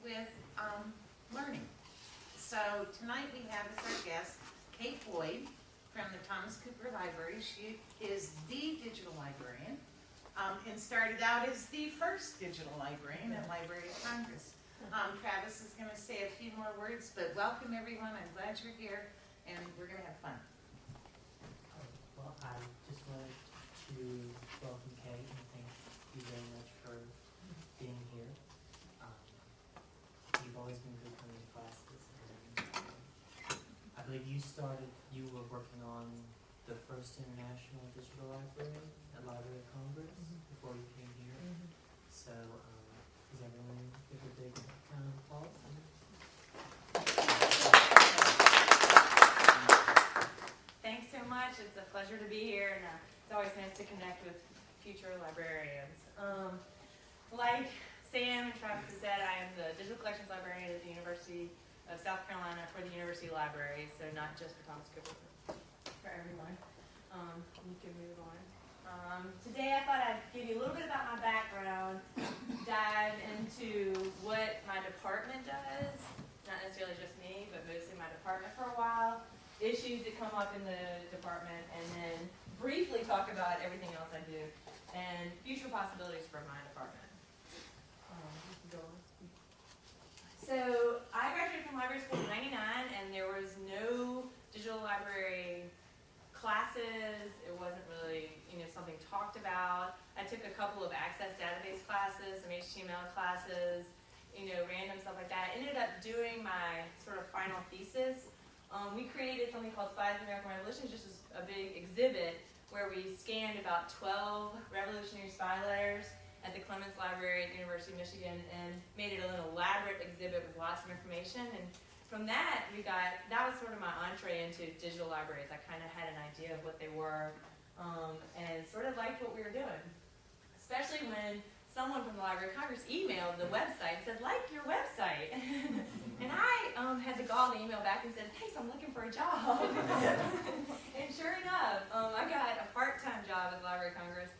with learning. So tonight we have as our guest Kate Boyd from the Thomas Cooper Library. She is the digital librarian and started out as the first digital librarian at Library of Congress. Travis is going to say a few more words, but welcome everyone. I'm glad you're here, and we're going to have fun. Well, I just wanted to welcome Kate and thank you very much for being here. You've always been good coming to classes. And, I believe you were working on the first international digital library at Library of Congress before you came here. So, does everyone give a big round of applause? Thanks so much. It's a pleasure to be here, and it's always nice to connect with future librarians. Like Sam and Travis has said, I am the Digital Collections Librarian at the University of South Carolina for the University Library, so not just for Thomas Cooper, for everyone. You can move on. Today I thought I'd give you a little bit about my background, dive into what my department does, not necessarily just me, but mostly my department for a while, issues that come up in the department, and then briefly talk about everything else I do and future possibilities for my department. So I graduated from library school in '99, and there was no digital library classes. It wasn't really, something talked about. I took a couple of access database classes, some HTML classes, random stuff like that. I ended up doing my sort of final thesis. We created something called SLIS in the American Revolution, just as a big exhibit where we scanned about 12 revolutionary spy letters at the Clements Library at the University of Michigan and made it an elaborate exhibit with lots of information. And from that, that was sort of my entree into digital libraries. I kind of had an idea of what they were and sort of liked what we were doing, especially when someone from the Library of Congress emailed the website and said, like your website. And I had the gall to email back and said, thanks, I'm looking for a job. And sure enough, I got a part-time job at the Library of Congress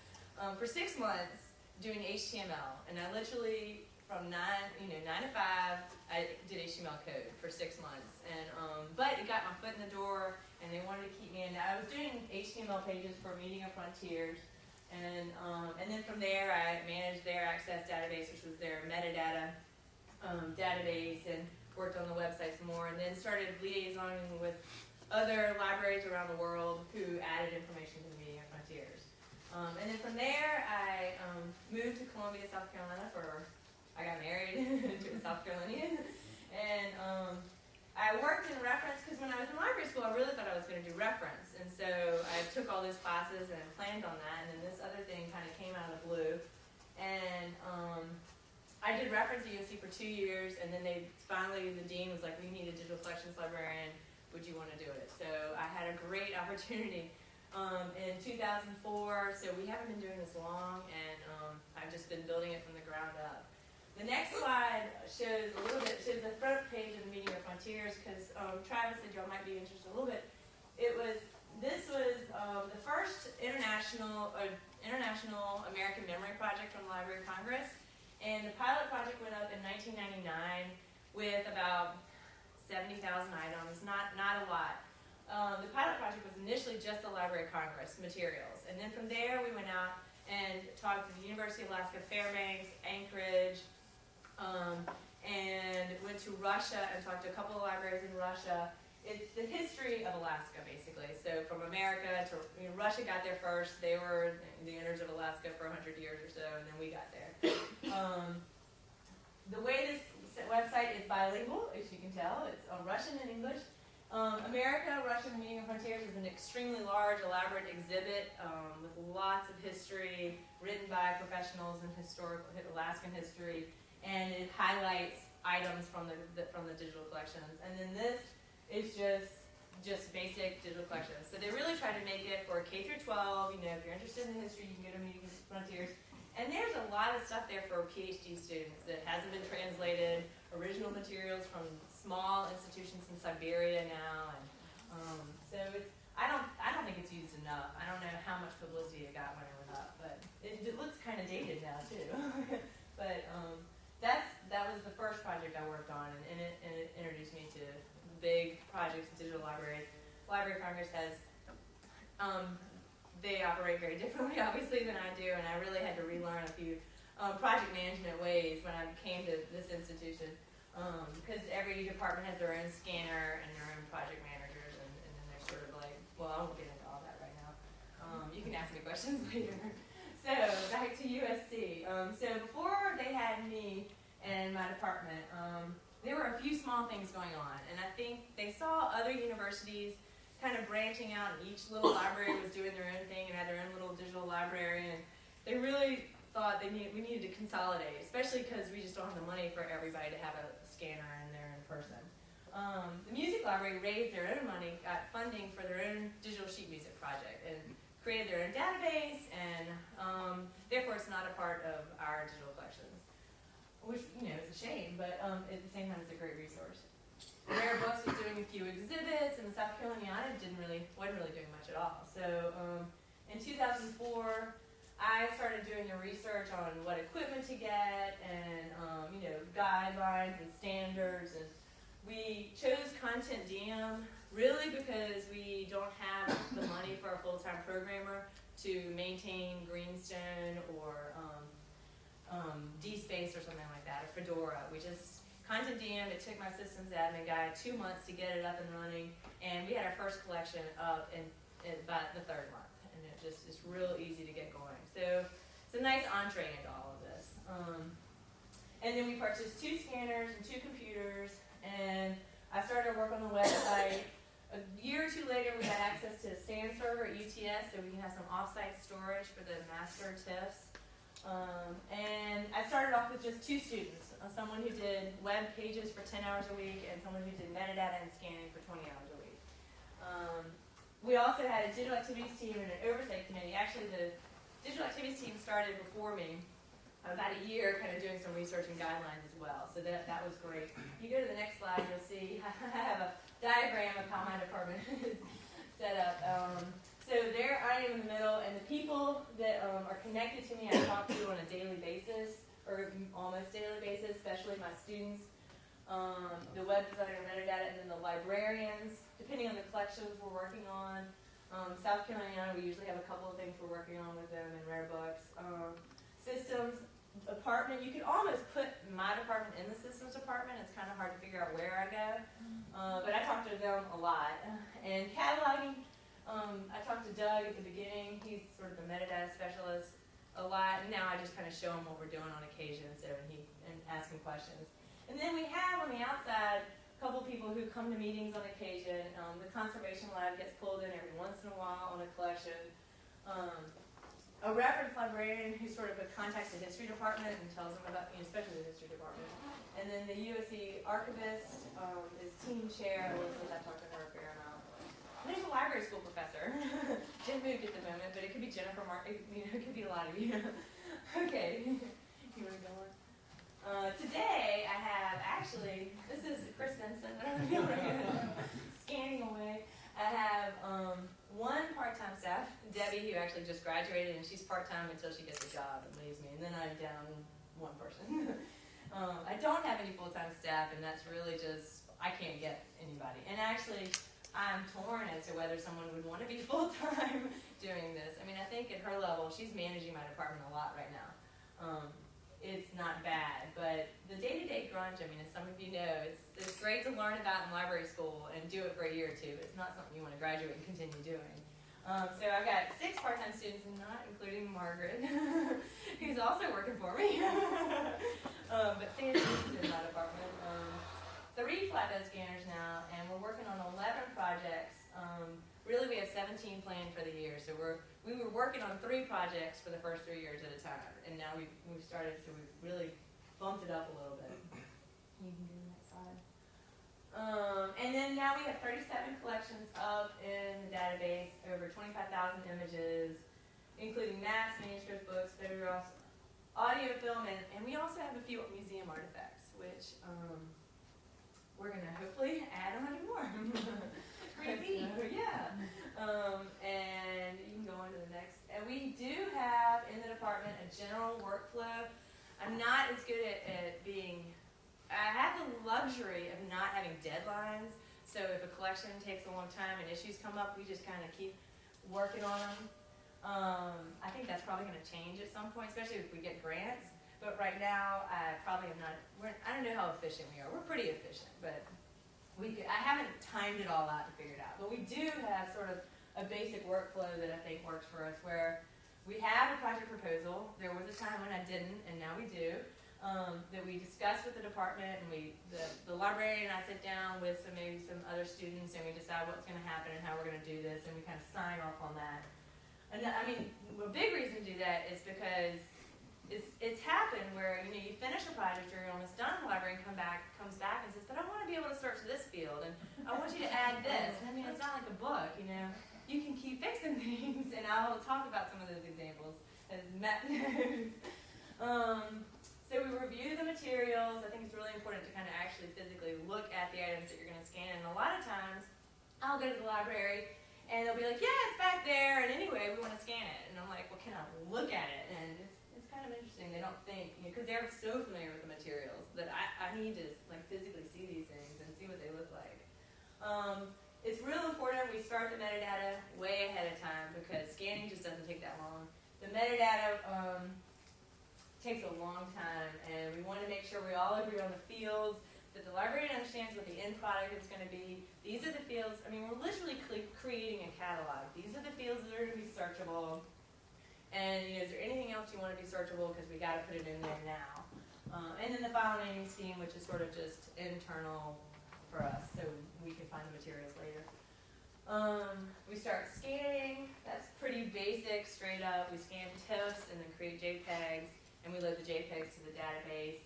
for 6 months doing HTML. And I literally, from 9 to 5, I did HTML code for 6 months. And but it got my foot in the door, and they wanted to keep me in. I was doing HTML pages for Meeting of Frontiers. And then from there, I managed their access database, which was their metadata database, and worked on the websites more, and then started liaisoning with other libraries around the world who added information to the Meeting of Frontiers. And then from there, I moved to Columbia, South Carolina I got married to a South Carolinian, and I worked in reference because when I was in library school, I really thought I was going to do reference, and so I took all those classes and planned on that, and then this other thing kind of came out of the blue, and I did reference at UNC for 2 years, and then the dean was like, we need a digital collections librarian, would you want to do it? So I had a great opportunity in 2004, so we haven't been doing this long, and I've just been building it from the ground up. The next slide shows the front page of the Meeting of Frontiers, because Travis said y'all might be interested a little bit. This was the first international American memory project from the Library of Congress, and the pilot project went up in 1999 with about 70,000 items, not a lot. The pilot project was initially just the Library of Congress materials, and then from there we went out and talked to the University of Alaska Fairbanks, Anchorage, and went to Russia and talked to a couple of libraries in Russia. It's the history of Alaska, basically. So from America to Russia got there first. They were the owners of Alaska for 100 years or so, and then we got there. The way this website is bilingual, as you can tell, it's Russian and English. America, Russia, the Meeting of Frontiers is an extremely large, elaborate exhibit with lots of history written by professionals in historical Alaskan history, and it highlights items from the digital collections. And then this is just basic digital collections. So they really try to make it for K through 12. If you're interested in history, you can go to Meeting of Frontiers. And there's a lot of stuff there for PhD students that hasn't been translated. Original materials from small institutions in Siberia now, and so I don't think it's used enough. I don't know how much publicity it got when it was up, but it looks kind of dated now too. But that was the first project I worked on, and it introduced me to big projects in digital libraries. Library of Congress has, they operate very differently, obviously, than I do, and I really had to relearn a few project management ways when I came to this institution, because every department has their own scanner and their own project managers, and then they're sort of like, well, I won't get into all that right now. You can ask me questions later. So, back to USC. So before they had me and my department, there were a few small things going on, and I think they saw other universities kind of branching out, and each little library was doing their own thing and had their own little digital library, and they really thought we needed to consolidate, especially because we just don't have the money for everybody to have a scanner in there in person. The music library raised their own money, got funding for their own digital sheet music project, and created their own database, and therefore it's not a part of our digital collections, which, is a shame, but at the same time it's a great resource. Rare Books was doing a few exhibits, and the South Carolina wasn't really doing much at all. So in 2004, I started doing the research on what equipment to get, and guidelines and standards, and we chose Content DM really because we don't have the money for a full-time programmer to maintain Greenstone or DSpace or something like that, or Fedora. Content DM, it took my systems admin guy 2 months to get it up and running, and we had our first collection up in about the third month, and it's real easy to get going. So it's a nice entree into all of this. And then we purchased 2 scanners and 2 computers, and I started to work on the website. A year or 2 later, we had access to a SAN server at UTS, so we can have some off-site storage for the master TIFFs. And I started off with just 2 students, someone who did web pages for 10 hours a week, and someone who did metadata and scanning for 20 hours a week. We also had a digital activities team and an oversight committee. Actually, the digital activities team started before me, about a year, kind of doing some research and guidelines as well, so that was great. If you go to the next slide, you'll see I have a diagram of how my department is set up. So there I am in the middle, and the people that are connected to me I talk to on a daily basis, or almost daily basis, especially my students, the web designer, metadata, and then the librarians, depending on the collections we're working on. South Carolina, we usually have a couple of things we're working on with them in Rare Books. Systems department, you could almost put my department in the systems department. It's kind of hard to figure out where I go, but I talk to them a lot. And cataloging, I talked to Doug at the beginning. He's sort of the metadata specialist a lot, and now I just kind of show him what we're doing on occasion, and ask him questions. And then we have on the outside a couple people who come to meetings on occasion. The conservation lab gets pulled in every once in a while on a collection. A reference librarian who sort of contacts the history department and tells them about, especially the history department. And then the USC archivist is team chair. Elizabeth, I talked to her a fair amount. And there's a library school professor. Jen moved at the moment, but it could be Jennifer it could be a lot of you. Okay, you want to go on? Today I have, actually, this is Chris Benson. I don't know if you're scanning away. I have 1 part-time staff, Debbie, who actually just graduated, and she's part-time until she gets a job and leaves me, and then I'm down 1 person. I don't have any full-time staff, and that's really just, I can't get anybody. And actually, I'm torn as to whether someone would want to be full-time doing this. I mean, I think at her level, she's managing my department a lot right now. It's not bad, but the day-to-day grunge, I mean, as some of you know, it's great to learn about in library school and do it for a year or 2. It's not something you want to graduate and continue doing. So I've got 6 part-time students, not including Margaret, who's also working for me. But Sandy's in my department. 3 flatbed scanners now, and we're working on 11 projects. Really, we have 17 planned for the year, so we were working on 3 projects for the first 3 years at a time, and now we've started, so we've really bumped it up a little bit. You can do the next slide. And then now we have 37 collections up in the database, over 25,000 images, including maps, manuscripts, books, photographs, audio, film, and we also have a few museum artifacts, which we're going to hopefully add 100 more. Creepy. So, yeah. And you can go on to the next. And we do have in the department a general workflow. I'm not as good at being I have the luxury of not having deadlines. So if a collection takes a long time and issues come up, we just kind of keep working on them. I think that's probably going to change at some point, especially if we get grants. But right now, I probably am not. I don't know how efficient we are. We're pretty efficient, but I haven't timed it all out to figure it out. But we do have sort of a basic workflow that I think works for us, where we have a project proposal. There was a time when I didn't, and now we do. That we discuss with the department, and the librarian and I sit down with maybe some other students, and we decide what's going to happen and how we're going to do this, and we kind of sign off on that. And I mean, a big reason to do that is because it's happened where you finish a project or you're almost done, the librarian comes back and says, but I want to be able to search this field, and I want you to add this. And I mean, it's not like a book, you can keep fixing things, and I'll talk about some of those examples as Matt knows. So we review the materials. I think it's really important to kind of actually physically look at the items that you're going to scan. And a lot of times, I'll go to the library, and they'll be like, yeah, it's back there, and anyway, we want to scan it. And I'm like, well, can I look at it? And it's kind of interesting. They don't think, because they're so familiar with the materials that I need to physically see these things and see what they look like. It's real important we start the metadata way ahead of time, because scanning just doesn't take that long. The metadata takes a long time, and we want to make sure we all agree on the fields, that the librarian understands what the end product is going to be. These are the fields. I mean, we're literally creating a catalog. These are the fields that are going to be searchable. And is there anything else you want to be searchable, because we got to put it in there now. And then the file naming scheme, which is sort of just internal for us, so we can find the materials later. We start scanning. That's pretty basic, straight up. We scan TIFFs and then create JPEGs, and we load the JPEGs to the database.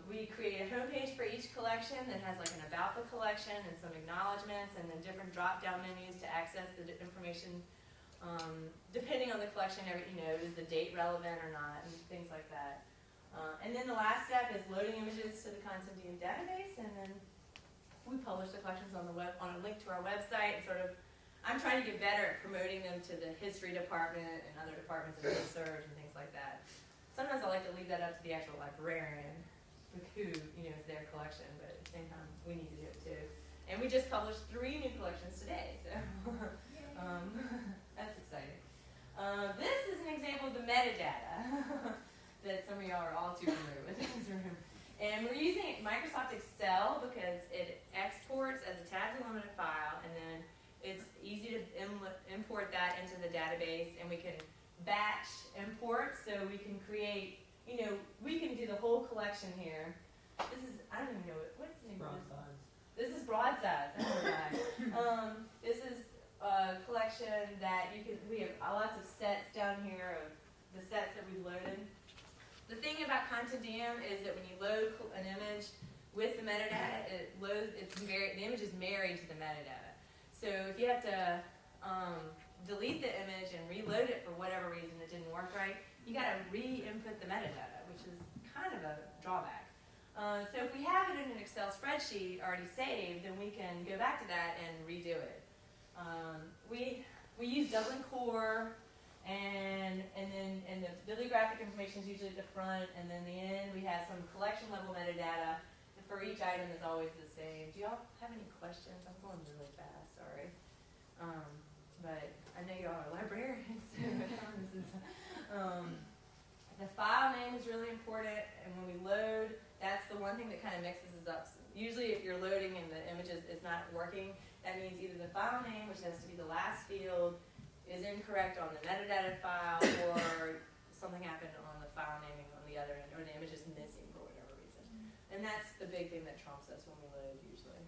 We create a homepage for each collection that has an about the collection and some acknowledgments, and then different drop-down menus to access the information depending on the collection. Is the date relevant or not, and things like that. And then the last step is loading images to the Constantine database, and then we publish the collections on a link to our website. And I'm trying to get better at promoting them to the history department and other departments of research and things like that. Sometimes I like to leave that up to the actual librarian, who is their collection, but at the same time, we need to do it too. And we just published 3 new collections today, so that's exciting. This is an example of the metadata that some of y'all are all too familiar with in this room. And we're using Microsoft Excel because it exports as a tab delimited file, and then it's easy to import that into the database, and we can batch import, so we can create, we can do the whole collection here. This is, I don't even know what's the name of this? This is broadsides. This is a collection that we have lots of sets down here of the sets that we loaded. The thing about Constantine is that when you load an image with the metadata, the image is married to the metadata. So if you have to delete the image and reload it for whatever reason it didn't work right, you got to re-input the metadata, which is kind of a drawback. So if we have it in an Excel spreadsheet already saved, then we can go back to that and redo it. We use Dublin Core, and the bibliographic information is usually at the front, and then the end we have some collection level metadata. For each item is always the same. Do y'all have any questions? I'm going really fast, sorry. But I know y'all are librarians, so the file name is really important, and when we load, that's the one thing that kind of mixes us up. Usually if you're loading and the image is not working, that means either the file name, which has to be the last field, is incorrect on the metadata file, or something happened on the file naming on the other end, or the image is missing for whatever reason. And that's the big thing that trumps us when we load usually.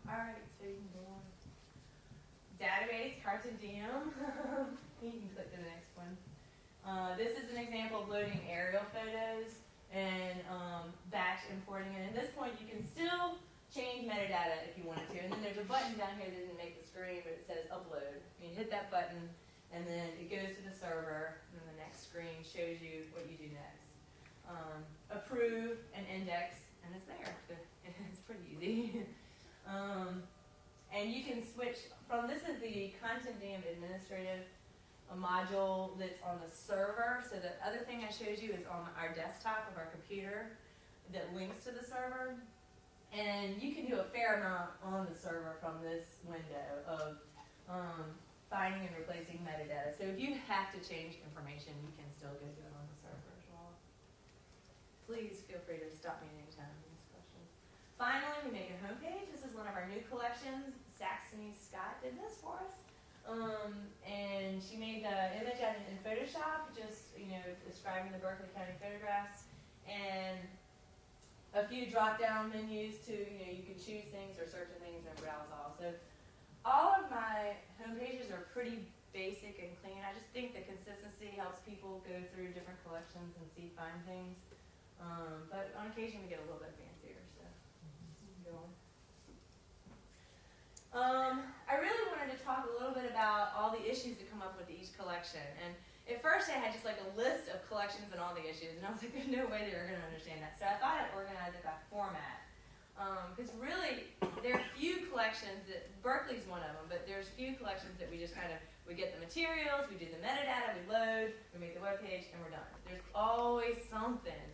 Alright, so you can go on. Database, Cartadium. You can click to the next one. This is an example of loading aerial photos and batch importing it. At this point, you can still change metadata if you wanted to. And then there's a button down here that didn't make the screen, but it says upload. You hit that button, and then it goes to the server, and then the next screen shows you what you do next. Approve and index, and it's there. It's pretty easy. And you can switch from, this is the Constantine administrative module that's on the server. So the other thing I showed you is on our desktop of our computer. that links to the server. And you can do a fair amount on the server from this window of finding and replacing metadata. So if you have to change information, you can still go do it on the server as well. Please feel free to stop me anytime with these questions. Finally, we make a homepage. This is one of our new collections. Saxony Scott did this for us. And she made the image in Photoshop, just, describing the Berkeley County photographs. And a few drop-down menus to, you can choose things or certain things and browse all. So all of my home pages are pretty basic and clean. I just think the consistency helps people go through different collections and find things. But on occasion we get a little bit fancier, so go on. I really wanted to talk a little bit about all the issues that come up with each collection. And at first I had just like a list of collections and all the issues, and I was like, there's no way they were going to understand that. So I thought I'd organize it by format. Because really, there are few collections that, Berkeley's one of them, but there's few collections that we just we get the materials, we do the metadata, we load, we make the web page, and we're done. There's always something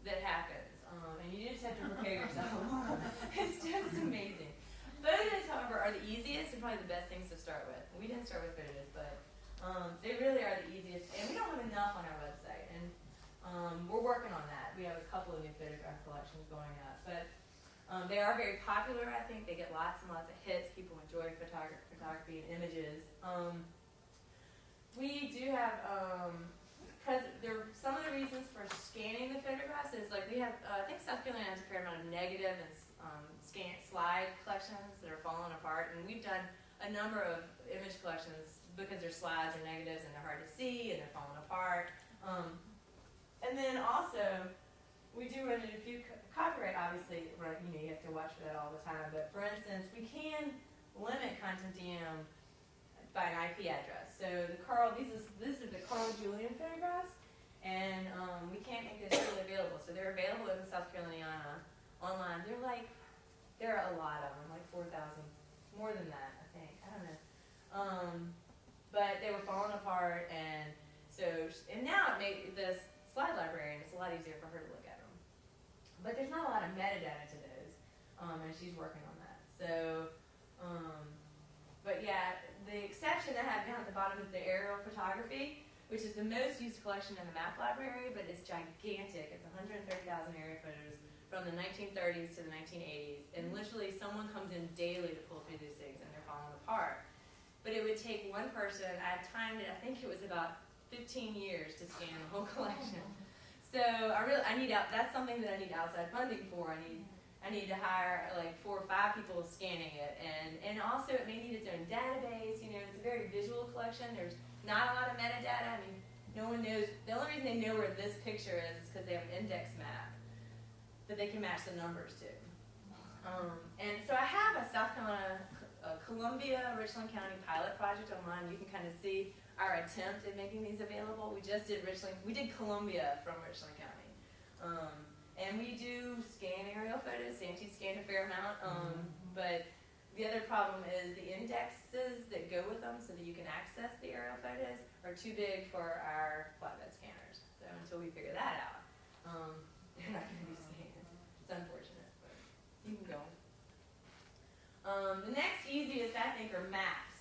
that happens, and you just have to prepare yourself. It's just amazing. Photos, however, are the easiest and probably the best things to start with. We didn't start with photos, but they really are the easiest, and we don't have enough on our website, and we're working on that. We have a couple of new photograph collections going up, but they are very popular, I think. They get lots and lots of hits. People enjoy photography and images. We do have, some of the reasons for scanning the photographs is like we have, I think South Carolina has a fair amount of negative and slide collections that are falling apart, and we've done a number of image collections because their slides are negatives and they're hard to see and they're falling apart. And then also, we do run into a few copyright, obviously, right, you have to watch for that all the time, but for instance, we can limit content DM by an IP address. So these are the Carl Julian photographs, and we can't make this really available. So they're available in South Carolina online. There are a lot of them, like 4,000, more than that, I think. I don't know. But they were falling apart, and now it made this slide librarian, it's a lot easier for her to look at them. But there's not a lot of metadata to those, and she's working on that. So, but yeah, the exception I have down at the bottom is the aerial photography, which is the most used collection in the map library, but it's gigantic. It's 130,000 aerial photos from the 1930s to the 1980s, and literally someone comes in daily to pull through these things, and they're falling apart. But it would take one person, I timed it, I think it was about 15 years to scan the whole collection. So that's something that I need outside funding for. I need to hire like 4 or 5 people scanning it, and also it may need its own database. It's a very visual collection. There's not a lot of metadata. I mean, no one knows. The only reason they know where this picture is because they have an index map that they can match the numbers to. And so I have a South Carolina, Columbia, Richland County pilot project online. You can kind of see our attempt at making these available. We just did Columbia from Richland County. And we do scan aerial photos. Santee scanned a fair amount. But the other problem is the indexes that go with them so that you can access the aerial photos are too big for our flatbed scanners. So until we figure that out, they're not going to be scanned. It's unfortunate, but you can go. The next easiest, I think, are maps.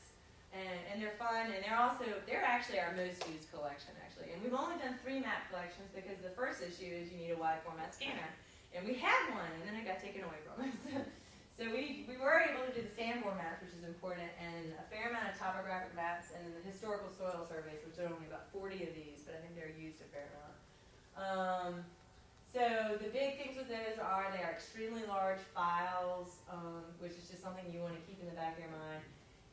And they're fun, and they're actually our most used collection, actually. And we've only done 3 map collections because the first issue is you need a wide format scanner. And we had one, and then it got taken away from us. So we were able to do the Sanborn maps, which is important, and a fair amount of topographic maps, and the historical soil surveys, which are only about 40 of these, but I think they're used a fair amount. So the big things with those are they are extremely large files, which is just something you want to keep in the back of your mind.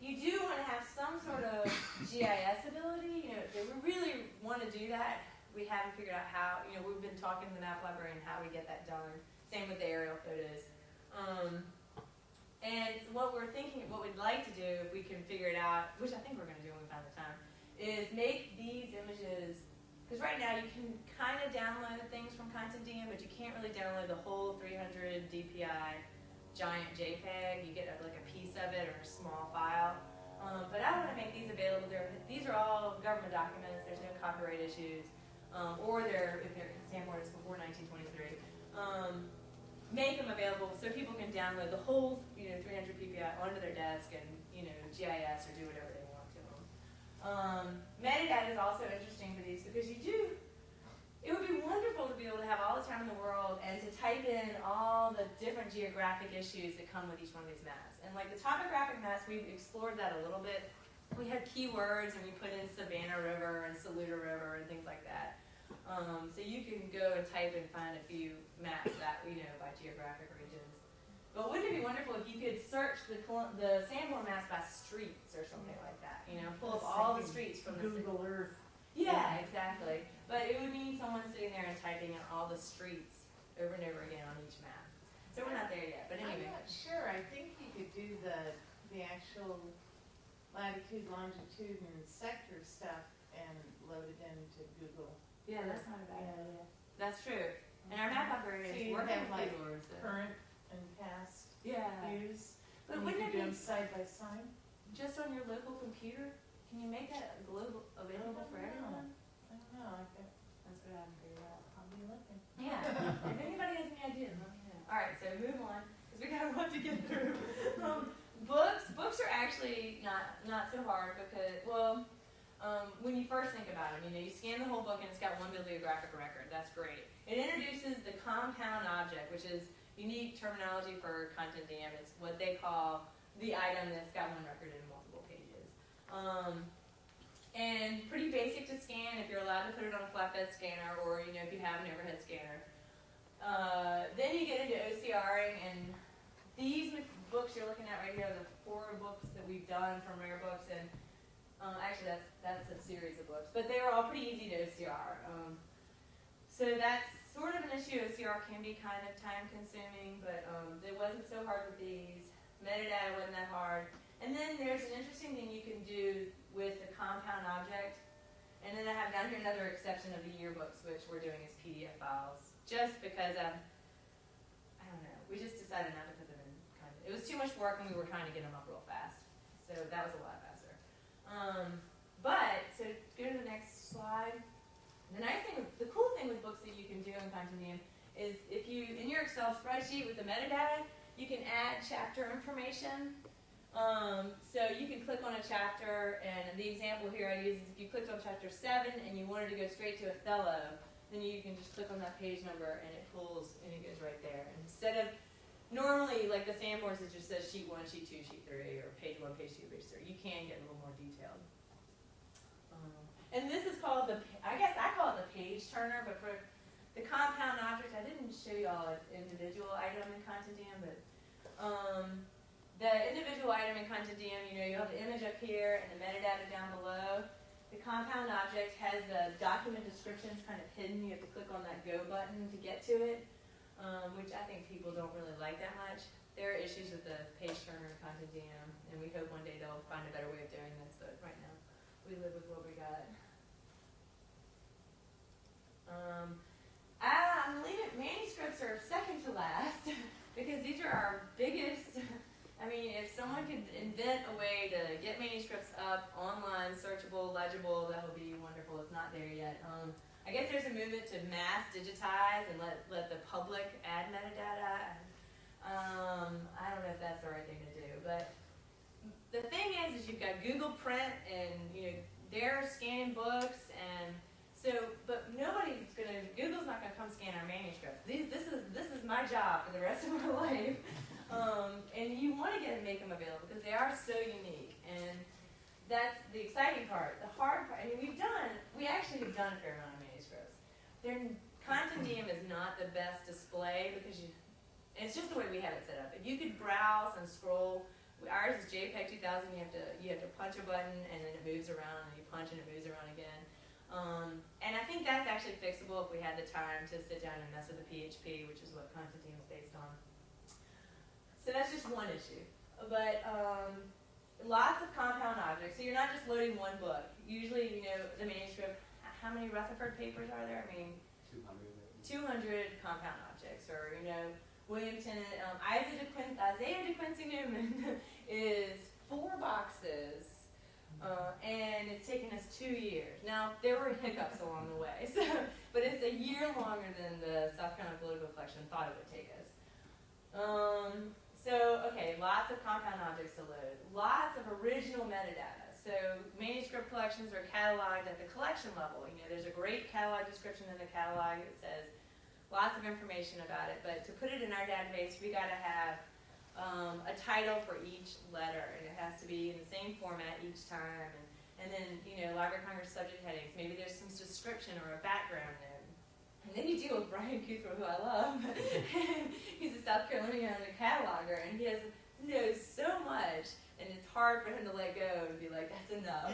You do want to have some sort of GIS ability. If we really want to do that, we haven't figured out how. We've been talking to the map library and how we get that done. Same with the aerial photos. And what we'd like to do, if we can figure it out, which I think we're going to do when we find the time, is make these images. Because right now you can kind of download things from Content DM, but you can't really download the whole 300 DPI giant JPEG. You get like a piece of it or a small file. But I want to make these available. These are all government documents. There's no copyright issues. Or if they're Sanborn, it's before 1923. make them available so people can download the whole 300 PPI onto their desk and GIS or do whatever they want to them. Metadata is also interesting for these because it would be wonderful to be able to have all the time in the world and to type in all the different geographic issues that come with each one of these maps. And like the topographic maps, we've explored that a little bit. We had keywords and we put in Savannah River and Saluda River and things like that. So you can go and type and find a few maps that by geographic regions. But wouldn't it be wonderful if you could search the Sanborn maps by streets or something like that? Pull up all the streets from the Google Earth. Yeah, exactly. But it would mean someone sitting there and typing in all the streets over and over again on each map. So we're not there yet. But anyway. I'm not sure. I think you could do the actual latitude, longitude, and sector stuff and load it into Google. Yeah, that's not a bad idea. That's true. And our map operator So is you working have, with like, Google Earth. Current and past views. But And wouldn't you it could do be them side by side? just on your local computer? Can you make that global available for everyone? I don't know. That's what I haven't figured out. I'll be looking. Yeah. If anybody has any ideas, let me know. All right, so move on because we got a lot to get through. Books are actually not so hard because when you first think about them, you scan the whole book and it's got one bibliographic record. That's great. It introduces the compound object, which is unique terminology for content DM. It's what they call the item that's got one record in multiple pages. And pretty basic to scan if you're allowed to put it on a flatbed scanner or if you have an overhead scanner. Then you get into OCRing, and these books you're looking at right here are the 4 books that we've done from Rare Books, and actually that's a series of books, but they were all pretty easy to OCR. So that's sort of an issue. OCR can be kind of time consuming, but it wasn't so hard with these. Metadata wasn't that hard. And then there's an interesting thing you can do with the compound object. And then I have down here another exception of the yearbooks, which we're doing as PDF files, just because I don't know, we just decided not to put them in content. It was too much work and we were trying to get them up real fast. So that was a lot faster. So go to the next slide. The cool thing with books that you can do in Continuum is if you, in your Excel spreadsheet with the metadata, you can add chapter information. So you can click on a chapter, and the example here I use is if you clicked on chapter 7 and you wanted to go straight to Othello, then you can just click on that page number and it pulls and it goes right there. And instead of normally like the Sanborns, it just says sheet 1, sheet 2, sheet 3, or page 1, page 2, page 3. You can get a little more detailed. And this is called I guess I call it the page turner, but for the compound object, I didn't show you all an individual item in Continuum, but the individual item in Continuum, you have the image up here and the metadata down below. The compound object has the document descriptions kind of hidden. You have to click on that go button to get to it, which I think people don't really like that much. There are issues with the page turner in Continuum, and we hope one day they'll find a better way of doing this, but right now we live with what we got. I'm leaving manuscripts are second to last because these are our biggest. I mean, if someone could invent a way to get manuscripts up online, searchable, legible, that would be wonderful. It's not there yet. I guess there's a movement to mass digitize and let the public add metadata. I don't know if that's the right thing to do, but the thing is you've got Google Print, and they're scanning books, and but Google's not gonna come scan our manuscripts. This is my job for the rest of my life. And you want to make them available because they are so unique, and that's the exciting part. The hard part, we actually have done a fair amount of manuscripts. Continuum is not the best display because it's just the way we have it set up. If you could browse and scroll, ours is JPEG 2000. You have to punch a button and then it moves around, and you punch and it moves around again. And I think that's actually fixable if we had the time to sit down and mess with the PHP, which is what Continuum is based on. So that's just one issue. But lots of compound objects. So you're not just loading one book. Usually, the manuscript, how many Rutherford papers are there? 200 compound objects. Or, William Tennant, Isaiah De Quincy Newman is 4 boxes. And it's taken us 2 years. Now, there were hiccups along the way, but it's a year longer than the South Carolina Political Collection thought it would take us. Okay, lots of compound objects to load, lots of original metadata. So manuscript collections are cataloged at the collection level. There's a great catalog description in the catalog that says lots of information about it, but to put it in our database, we got to have a title for each letter, and it has to be in the same format each time. And then, Library of Congress subject headings. Maybe there's some description or a background note. And then you deal with Brian Kuthrow, who I love. He's a South Carolinian cataloger, and he knows so much, and it's hard for him to let go and be like, that's enough.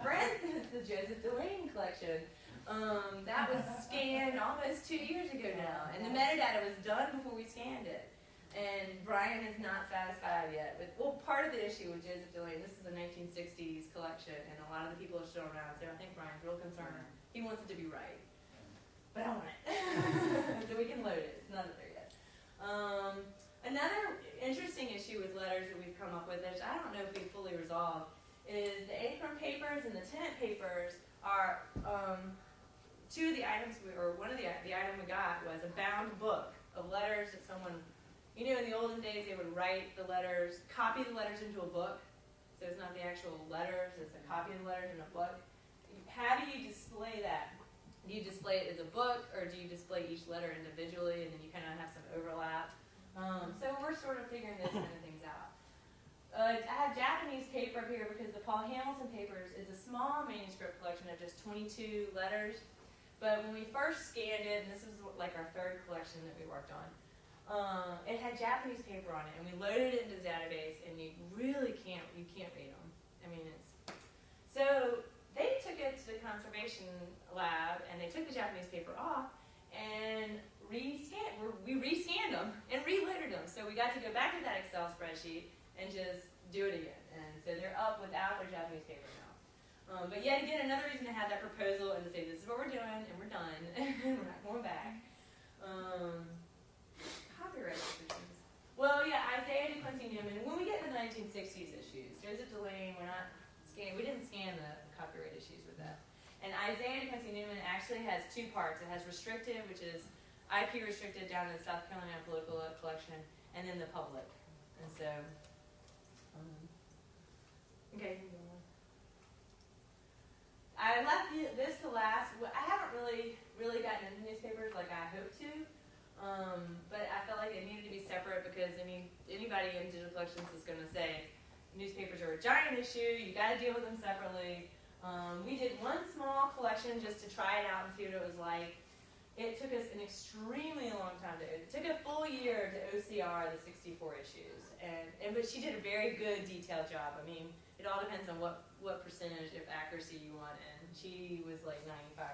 For instance, the Joseph Delane collection. That was scanned almost 2 years ago now, and the metadata was done before we scanned it. And Brian is not satisfied yet. Part of the issue with Joseph Delane, this is a 1960s collection, and a lot of the people are still around, so I think Brian's real concerned. He wants it to be right. But I want it. So we can load it. It's not there yet. Another interesting issue with letters that we've come up with, which I don't know if we've fully resolved, is the Acorn papers and the tenant papers are two of the items, one of the item we got was a bound book of letters that someone, in the olden days they would write the letters, copy the letters into a book. So it's not the actual letters, it's a copy of the letters in a book. How do you display that? Do you display it as a book, or do you display each letter individually, and then you kind of have some overlap? So we're sort of figuring those kind of things out. I have Japanese paper up here because the Paul Hamilton Papers is a small manuscript collection of just 22 letters. But when we first scanned it, and this is like our third collection that we worked on, it had Japanese paper on it, and we loaded it into the database, and you really can't read them. So they took it to the conservation lab, and they took the Japanese paper off, and we rescanned them and reloaded them. So we got to go back to that Excel spreadsheet and just do it again. And so they're up without their Japanese paper now. But yet again, another reason to have that proposal and to say, this is what we're doing, and we're done, and we're not going back. Copyright restrictions. Well, yeah, Isaiah de Quincy Newman. When we get to the 1960s issues, Joseph Delane, we didn't scan the copyright issues with that. And Isaiah de Quincy Newman actually has two parts. It has restricted, which is IP restricted down to the South Carolina Political Collection, and then the public. And so, okay. I left this to last. I haven't really gotten into newspapers like I hoped to, but I felt like they needed to be separate because anybody in digital collections is going to say newspapers are a giant issue. You got to deal with them separately. We did one small collection just to try it out and see what it was like. It took us an extremely long time it took a full year to OCR the 64 issues, but she did a very good detailed job. It all depends on what percentage of accuracy you want, and she was like 95%.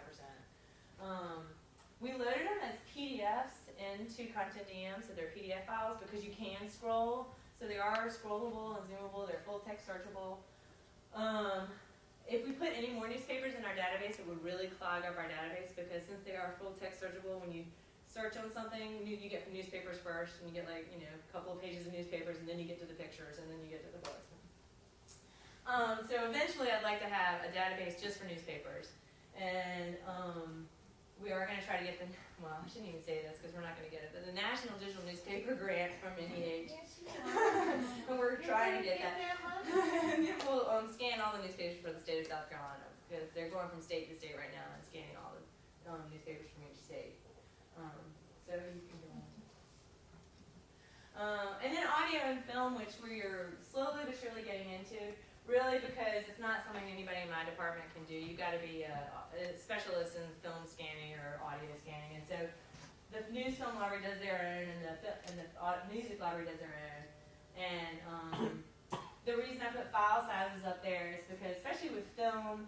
We loaded them as PDFs into Content.dm, so they're PDF files because you can scroll. So they are scrollable and zoomable, they're full text searchable. If we put any more newspapers in our database, it would really clog up our database because since they are full text searchable, when you search on something, you get newspapers first, and you get a couple of pages of newspapers, and then you get to the pictures, and then you get to the books. So eventually I'd like to have a database just for newspapers. And we are going to try to get I shouldn't even say this because we're not going to get it, but the National Digital Newspaper Grant from NEH. And we're trying to get that. And then we'll scan all the newspapers for the state of South Carolina because they're going from state to state right now and scanning all the newspapers from each state. So you can go on. And then audio and film, which we're slowly but surely getting into. Really, because it's not something anybody in my department can do. You've got to be a specialist in film scanning or audio scanning. And so the news film library does their own, and the music library does their own. And the reason I put file sizes up there is because, especially with film,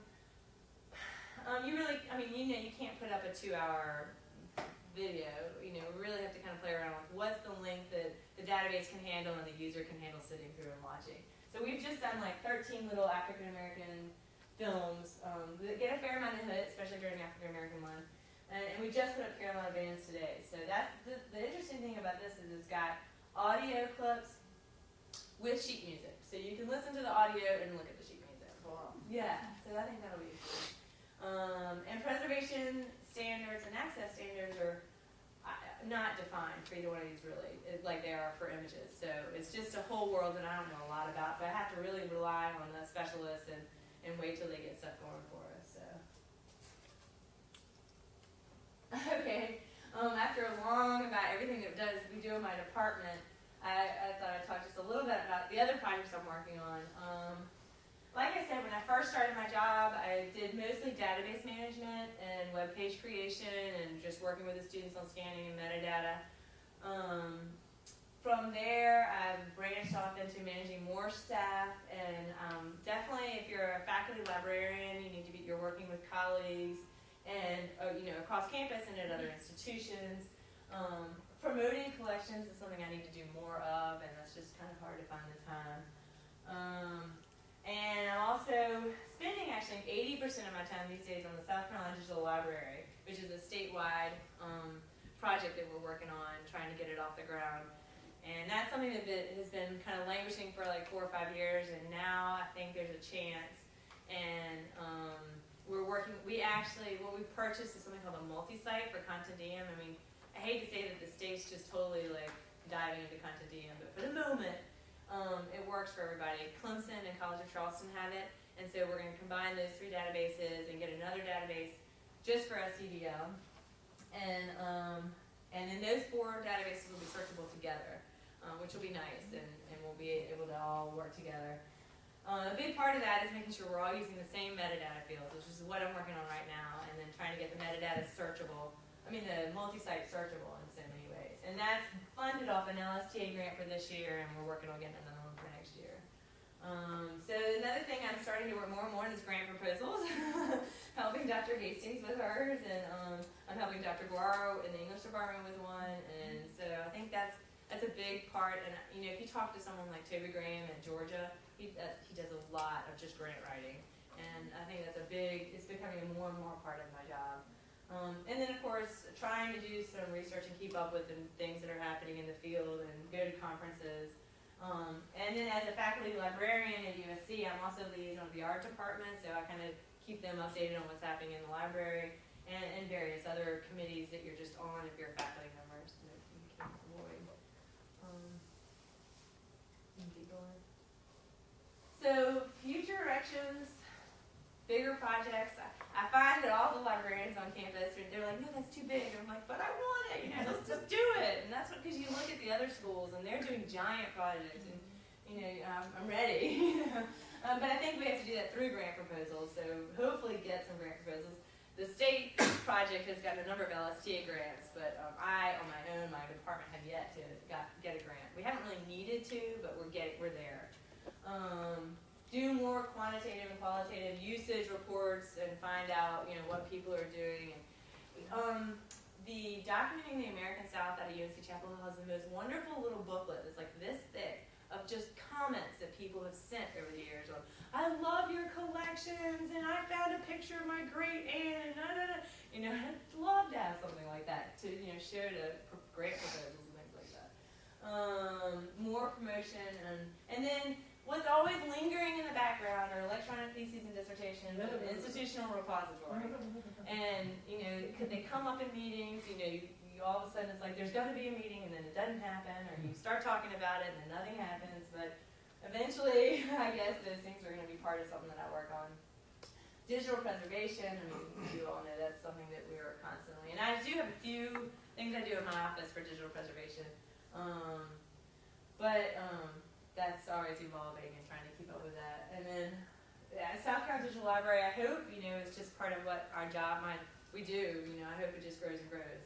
you can't put up a 2-hour video. We really have to kind of play around with what's the length that the database can handle and the user can handle sitting through and watching. So we've just done 13 little African American films that get a fair amount of hit, especially during African American month. And we just put up Carolina Bands today. So that's the interesting thing about this is it's got audio clips with sheet music. So you can listen to the audio and look at the sheet music. Wow. Yeah, so I think that'll be cool. And preservation standards and access standards are not defined for either one of these really, like they are for images. So it's just a whole world that I don't know a lot about, but I have to really rely on the specialists and wait till they get stuff going for us. So. Okay, after a long about everything that we do in my department, I thought I'd talk just a little bit about the other projects I'm working on. Like I said, when I first started my job, I did mostly database management and web page creation and just working with the students on scanning and metadata. From there, I've branched off into managing more staff, and definitely if you're a faculty librarian, you're working with colleagues and across campus and at other institutions. Promoting collections is something I need to do more of, and that's just kind of hard to find the time. And I'm also spending actually 80% of my time these days on the South Carolina Digital Library, which is a statewide project that we're working on, trying to get it off the ground. And that's something that has been kind of languishing for like 4 or 5 years, and now I think there's a chance. And we're working, what we purchased is something called a multi-site for Content DM. I mean, I hate to say that the state's just totally like diving into Content DM, but for the moment, it works for everybody. Clemson and College of Charleston have it, and so we're going to combine those 3 databases and get another database just for SCDL. And then those 4 databases will be searchable together, which will be nice, and we'll be able to all work together. A big part of that is making sure we're all using the same metadata fields, which is what I'm working on right now, and then trying to get the metadata searchable. The multi-site searchable in so many ways. And that's funded off an LSTA grant for this year, and we're working on getting another one for next year. So another thing I'm starting to work more and more on is grant proposals. Helping Dr. Hastings with hers, and I'm helping Dr. Guaro in the English department with one, and so I think that's a big part. And if you talk to someone like Toby Graham at Georgia, he does a lot of just grant writing, and I think that's it's becoming a more and more part of my job. And then of course, trying to do some research and keep up with the things that are happening in the field and go to conferences. And then as a faculty librarian at USC, I'm also liaison with the art department, so I kind of keep them updated on what's happening in the library and various other committees that you're just on if you're a faculty member, so that you can't avoid. Keep going. So future directions, bigger projects. I find that all the librarians on campus, they're like, no, that's too big. I'm like, but I want it, let's just do it. And that's because you look at the other schools and they're doing giant projects, and I'm ready. But I think we have to do that through grant proposals, so hopefully get some grant proposals. The state project has gotten a number of LSTA grants, but I, on my own, my department have yet to get a grant. We haven't really needed to, but we're there. Do more quantitative and qualitative usage reports and find out, what people are doing. The Documenting the American South out of UNC Chapel Hill has the most wonderful little booklet that's like this thick of just comments that people have sent over the years on, I love your collections, and I found a picture of my great aunt, and I'd love to have something like that to, show to grant proposals and things like that. More promotion, and then what's always lingering in the background are electronic theses and dissertations and institutional repository. And, could they come up in meetings, you all of a sudden it's like there's going to be a meeting and then it doesn't happen, or you start talking about it and then nothing happens, but eventually I guess those things are going to be part of something that I work on. Digital preservation, you all know that's something that we are constantly, and I do have a few things I do in my office for digital preservation, but that's always evolving and trying to keep up with that. And then South Carolina Digital Library, I hope, it's just part of what our job we do, I hope it just grows and grows,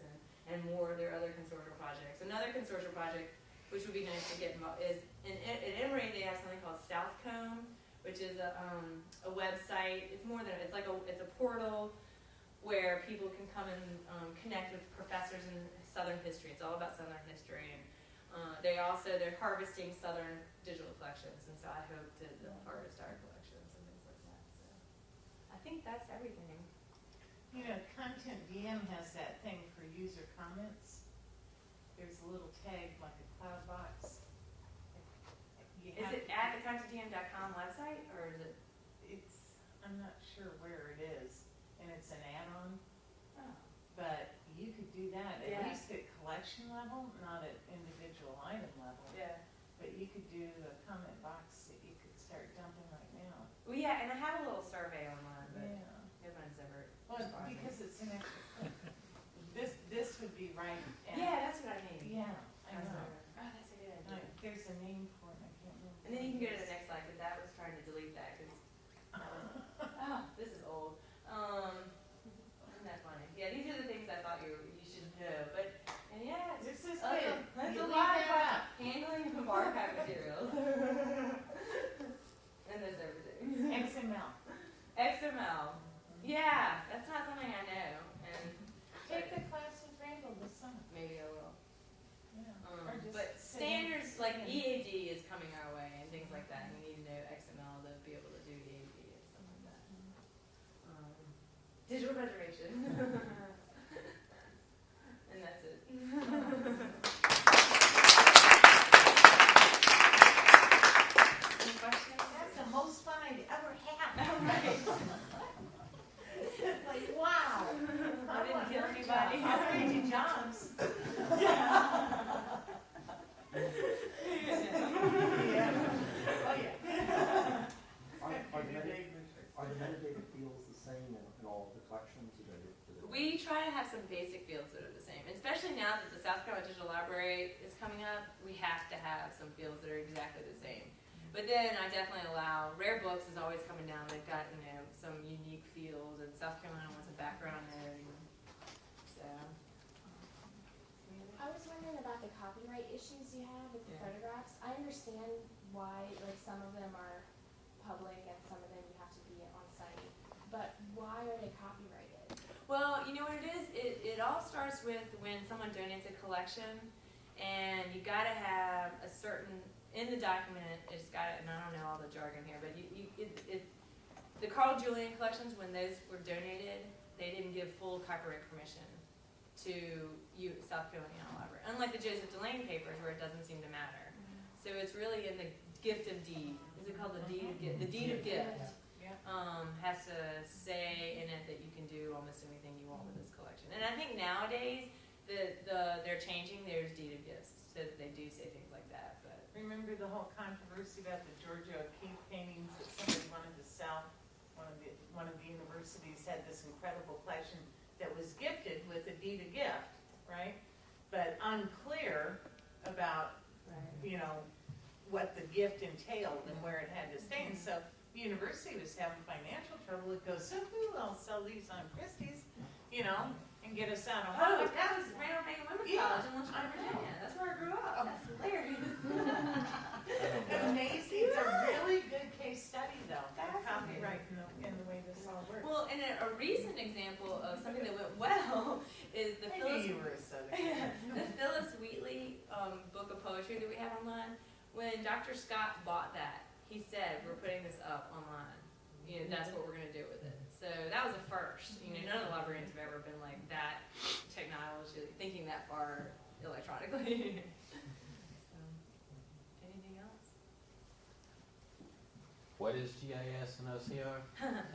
and more, there are other consortium projects. Another consortium project, which would be nice to get involved, is, at Emory they have something called Southcomb, which is a website. It's more than, it's a portal where people can come and connect with professors in Southern history. It's all about Southern history, and they're harvesting Southern digital collections, and so I hope to harvest our collections and things like that. So I think that's everything. Content DM has that thing for user comments. There's a little tag like a cloud box. Is it at the contentdm.com website, or is it? I'm not sure where it is, and it's an add-on, Oh. but you could do that, at Yeah. least at collection level, not at individual item level. Yeah. But you could do a comment box that you could start dumping right now. Well, yeah, and I have a little survey online, but Yeah. no one's ever Well, responded. because it's an extra click. This would be right at. Yeah, that's what I mean. Yeah, I know. Oh, that's a good idea. Like, there's a name for it, I can't remember. And then you can go to the next slide, because that was trying to delete that, because, oh, this is old. Isn't that funny? Yeah, these are the things I thought you should know, but, and yeah, it's This is that's good. that's You a leave lot that of up. handling of archive materials. And that's everything. XML. XML. Yeah, that's not something I know, and Take the class with Randall this summer. maybe I will. Yeah. Or just But sit in- standards like sit in. EAD is coming our way and things like that, and you need to know XML to be able to do EAD and stuff like that. Digital preservation. And that's it. Any questions? That's the most fun I've ever had. Alright. It's like, wow. I didn't kill anybody. I'll trade you jobs. Yeah. Oh, yeah. Are the metadata fields the same in all of the collections? Or We try to have some basic fields that are the same, especially now that the South Carolina Digital Library is coming up. We have to have some fields that are exactly the same. But then I definitely allow, rare books is always coming down. They've got, some unique fields, and South Carolina wants a background there. So. I was wondering about the copyright issues you have with the Yeah. photographs. I understand why, like, some of them are public and some of them you have to be on site, but why are they copyrighted? Well, you know what it is? It all starts with when someone donates a collection, and you gotta have a certain, in the document, it's got, and I don't know all the jargon here, but the Carl Julian collections, when those were donated, they didn't give full copyright permission to South Carolina Library. Unlike the Joseph Delane papers, where it doesn't seem to matter. So it's really in the gift of deed. Is it called the deed of gift? The deed of gift. Yeah. Has to say in it that you can do almost anything you want with this collection. And I think nowadays they're changing their deed of gifts so that they do say things like that. But Remember the whole controversy about the Georgia O'Keeffe paintings that somebody wanted to sell? One of the universities had this incredible collection that was gifted with a deed of gift, right? But unclear about, what the gift entailed and where it had to stay. And so the university was having financial trouble. It goes, so I'll sell these on Christie's, and get us out of oh, Hollywood. that was Randall Reagan Women's Yeah, College in Lynchburg, Virginia. That's where I grew up. That's hilarious. Amazing. It's a really good case study, though, of Fascinating. copyright and the way this all works. Well, and a recent example of something that went well is the I Phyllis knew you were a Southern. the Phyllis Wheatley book of poetry that we have online. When Dr. Scott bought that, he said, "We're putting this up online. That's what we're going to do with it." So that was a first. None of the librarians have ever been like that technology, thinking that far electronically. Anything else? What is GIS and OCR?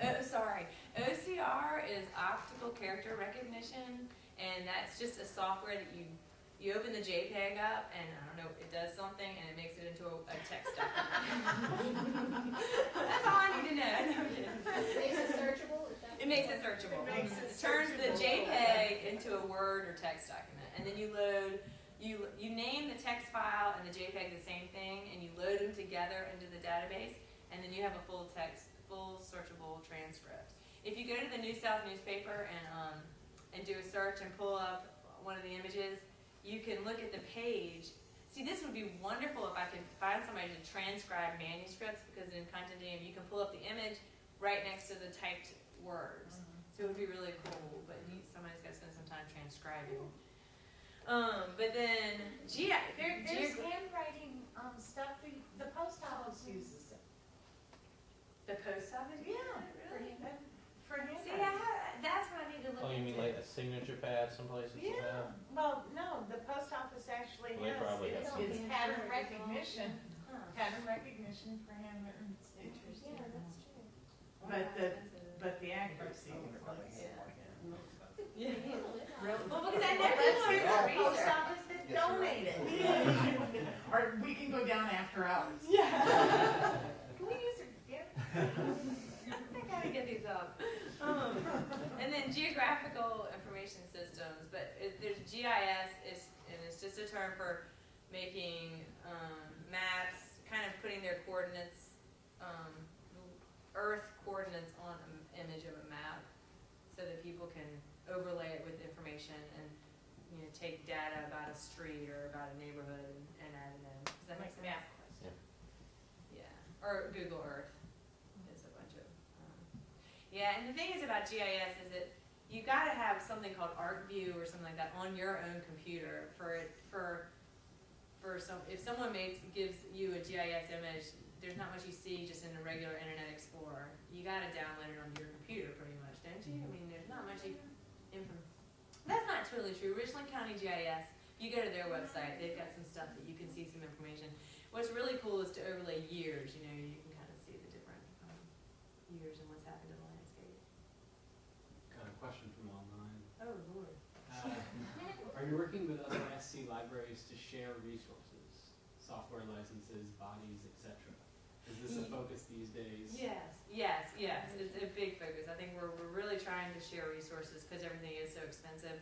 Oh, sorry. OCR is optical character recognition, and that's just a software that you open the JPEG up, and I don't know, it does something, and it makes it into a text document. That's all I need to know. Makes it searchable? Is that It makes it searchable. It makes it turns the searchable. JPEG into a Word or text document, and then you load. You name the text file and the JPEG the same thing, and you load them together into the database, and then you have a full searchable transcript. If you go to the New South newspaper and do a search and pull up one of the images, you can look at the page. See, this would be wonderful if I could find somebody to transcribe manuscripts, because in Continuum you can pull up the image right next to the typed words. So it would be really cool, but somebody's got to spend some time transcribing. But then, There's handwriting stuff. The post office uses it. the post office? Yeah, Really? For handwriting. See, that's what I need to look Oh, you mean into. like a signature pad some places Yeah, have? well, no, the post office actually Well, they probably has, have it's some. pattern recognition, Huh. pattern recognition for handwritten. Interesting. Yeah, that's true. But the accuracy is like, Yeah. Well, because I know Let's people get are the doing post research. office to Yes, you're donate it. Or we can go down after hours. Yeah. Can we use your gift? I gotta get these up. And then geographical information systems, but there's GIS, and it's just a term for making maps, kind of putting their coordinates, Earth coordinates on an image of a map, so that people can overlay it with information and take data about a street or about a neighborhood and add it in. Does that make sense? Map. Yeah, or Google Earth. It's a bunch of, yeah, and the thing is about GIS is that you gotta have something called ArcView or something like that on your own computer if someone gives you a GIS image, there's not much you see just in a regular Internet Explorer. You gotta download it onto your computer pretty much, don't you? I mean, there's not much That's not totally true. Richland County GIS, if you go to their website, they've got some stuff that you can see some information. What's really cool is to overlay years, you can kind of see the different years and what's happened to the landscape. Got a question from online. Oh, Lord. Are you working with other SC libraries to share resources, software licenses, bodies, etc.? Is this a focus these days? Yes. It's a big focus. I think we're really trying to share resources because everything is so expensive.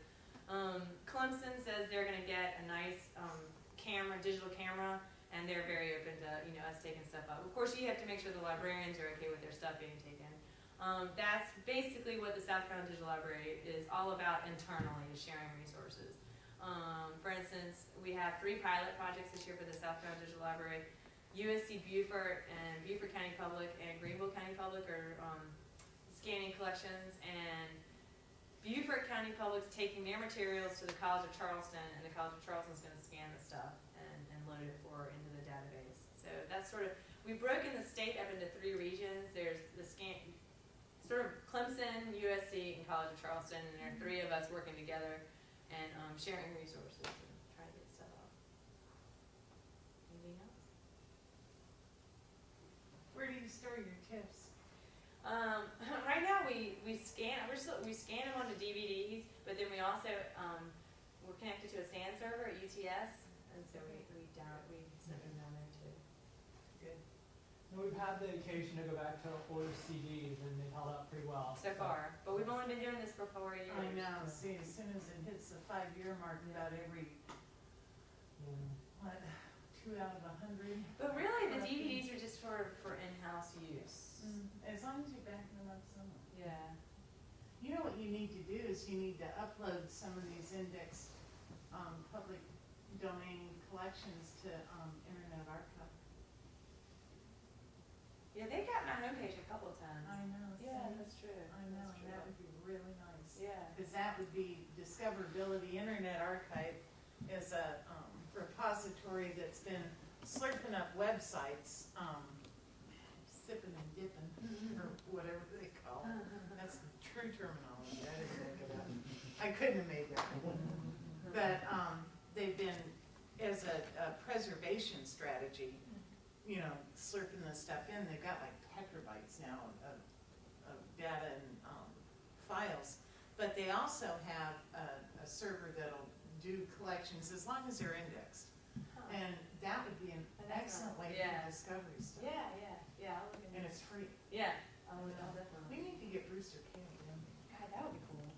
Clemson says they're going to get a nice digital camera, and they're very open to us taking stuff up. Of course, you have to make sure the librarians are okay with their stuff being taken. That's basically what the South Carolina Digital Library is all about internally, is sharing resources. For instance, we have 3 pilot projects this year for the South Carolina Digital Library. USC Beaufort and Beaufort County Public and Greenville County Public are scanning collections, and Beaufort County Public's taking their materials to the College of Charleston, and the College of Charleston's going to scan the stuff and load it into the database. So that's we've broken the state up into 3 regions. There's the Clemson, USC, and College of Charleston, and there are 3 of us working together and sharing resources and trying to get stuff up. Anything else? Where do you store your tips? Right now we scan them onto DVDs, but then we also we're connected to a SAN server at UTS, and so we send them down there too. Good. And we've had the occasion to go back to older CDs, and they've held up pretty well. So far, but we've only been doing this for 4 years. I know. See, as soon as it hits the 5-year mark, about every, what, 2 out of 100. But really, the DVDs are just for in-house use. As long as you're backing them up somewhere. Yeah. You know what you need to do is you need to upload some of these indexed public domain collections to Internet Archive. Yeah, they got my homepage a couple of times. I know. Yeah, see? that's true. I know, That's and true. that would be really nice. Yeah. Because that would be discoverability. Internet Archive is a repository that's been slurping up websites, sipping and dipping, or whatever they call it. That's the true terminology. I didn't make it up. I couldn't have made that. But they've been, as a preservation strategy, slurping this stuff in. They've got like petabytes now of data and files. But they also have a server that'll do collections as long as they're indexed. And that would be an excellent way to discovery stuff. Yeah, I'll look into And it. it's free. Yeah, I'll definitely. We need to get Brewster King in. God, that would be cool.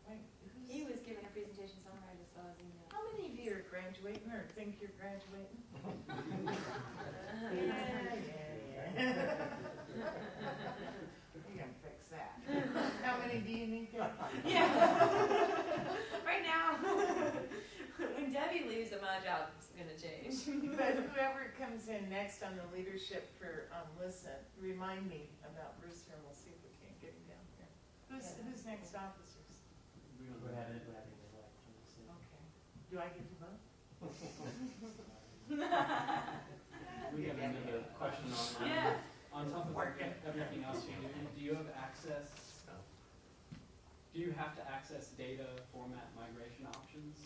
Wait, He was giving a presentation somewhere, I just saw his email. how many of you are graduating or think you're graduating? We can fix that. How many do you need to? Yeah. Right now, when Debbie leaves, my job's gonna change. But whoever comes in next on the leadership for Listen, remind me about Brewster and we'll see if we can't get him down here. Who's next officers? We're having elections. Okay. Do I get to vote? We have another question online. Yeah. On top of everything else you do you have access? Do you have to access data format migration options?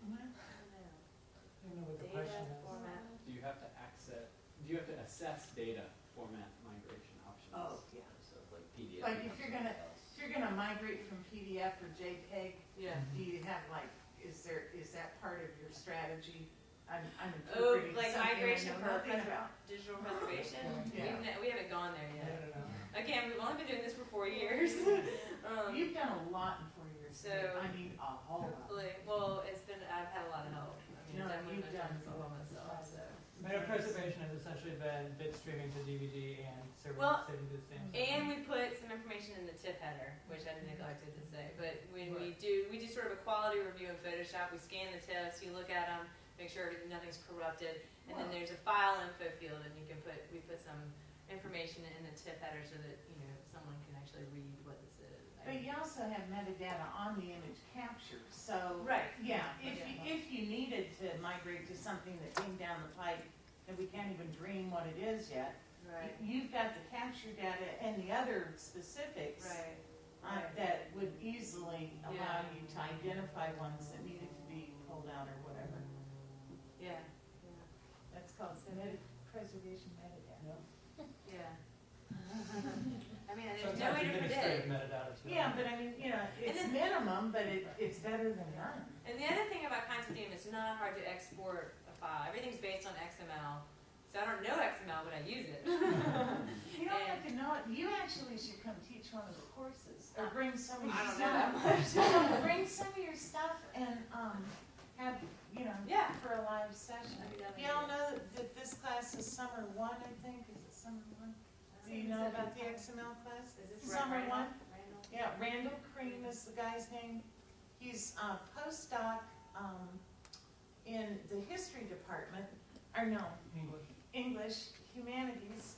I don't know what the question Data is. format. Do you have to assess data format migration options? Oh, yeah. So like PDF. Like if you're gonna migrate from PDF or JPEG, Yeah. do you have like, is that part of your strategy? I'm Oh, interpreting like something I migration know for nothing about. digital preservation? Yeah. We haven't gone there No, yet. no, no. Again, we've only been doing this for 4 years. You've done a lot in 4 years. So- I mean, a whole lot. Hopefully, well, I've had a lot of help. I mean, No, definitely you've not done this all by myself, so. Meta preservation has essentially been bit streaming to DVD and saving Well, to the same. And we put some information in the tip header, which I neglected to say, but when we do sort of a quality review in Photoshop, we scan the tips, you look at them, make sure nothing's corrupted, and then there's a file info field, and we put some information in the tip header so that, someone can actually read what this is. But you also have metadata on the image capture, so. Right. Yeah, if you needed to migrate to something that came down the pipe that we can't even dream what it is yet, Right. you've got the capture data and the other specifics Right. that would easily allow Yeah. you to identify ones that needed to be pulled out or whatever. Yeah. That's called preservation metadata. Yeah. I mean, there's no Sometimes way to administrative predict. metadata too. Yeah, but I mean, it's then- minimum, but it's better than none. And the other thing about Content it's not hard to export a file. Everything's based on XML. So I don't know XML, but I use it. You don't have to know it. You actually should come teach one of the courses, or bring some of your I don't stuff. know that much. Bring some of your stuff and have Yeah. for a live session. That'd be done You all know that this class is summer 1, I think. Is it summer 1? Do you know about the XML class? Is this Summer Randall? 1? Randall? Yeah, Randall Cream is the guy's name. He's a postdoc in the history department, or no, English Humanities,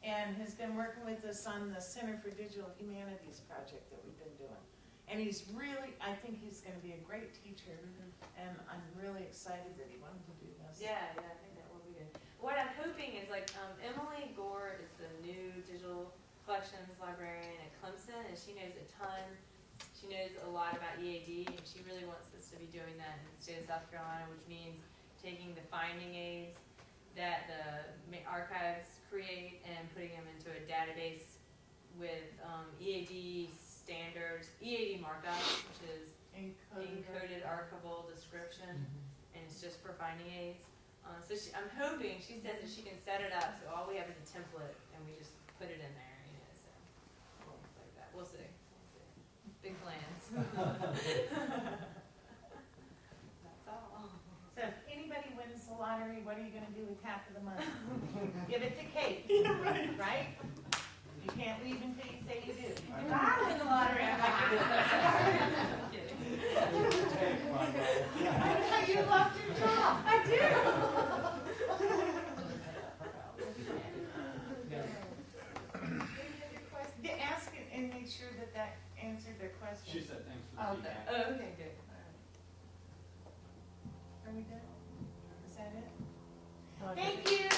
and has been working with us on the Center for Digital Humanities project that we've been doing. And I think he's gonna be a great teacher, and I'm really excited that he wanted to do this. Yeah, I think that will be good. What I'm hoping is Emily Gore is the new digital collections librarian at Clemson, and she knows a ton. She knows a lot about EAD, and she really wants us to be doing that in the state of South Carolina, which means taking the finding aids that the archives create and putting them into a database with EAD standards, EAD markup, which is encoded archival description, and it's just for finding aids. So I'm hoping, she says that she can set it up, so all we have is a template, and we just put it in there, so things like that. We'll see. Big plans. That's all. So if anybody wins the lottery, what are you gonna do with half of the money? Give it to Kate, right? You can't leave until you say you do. If I win the lottery, I'm not giving it. I'm kidding. I know you loved your job. I do. Ask it and make sure that answered their question. She said thanks for the Okay. feedback. Oh, okay, good. Are we done? Is that it? Well, Thank you.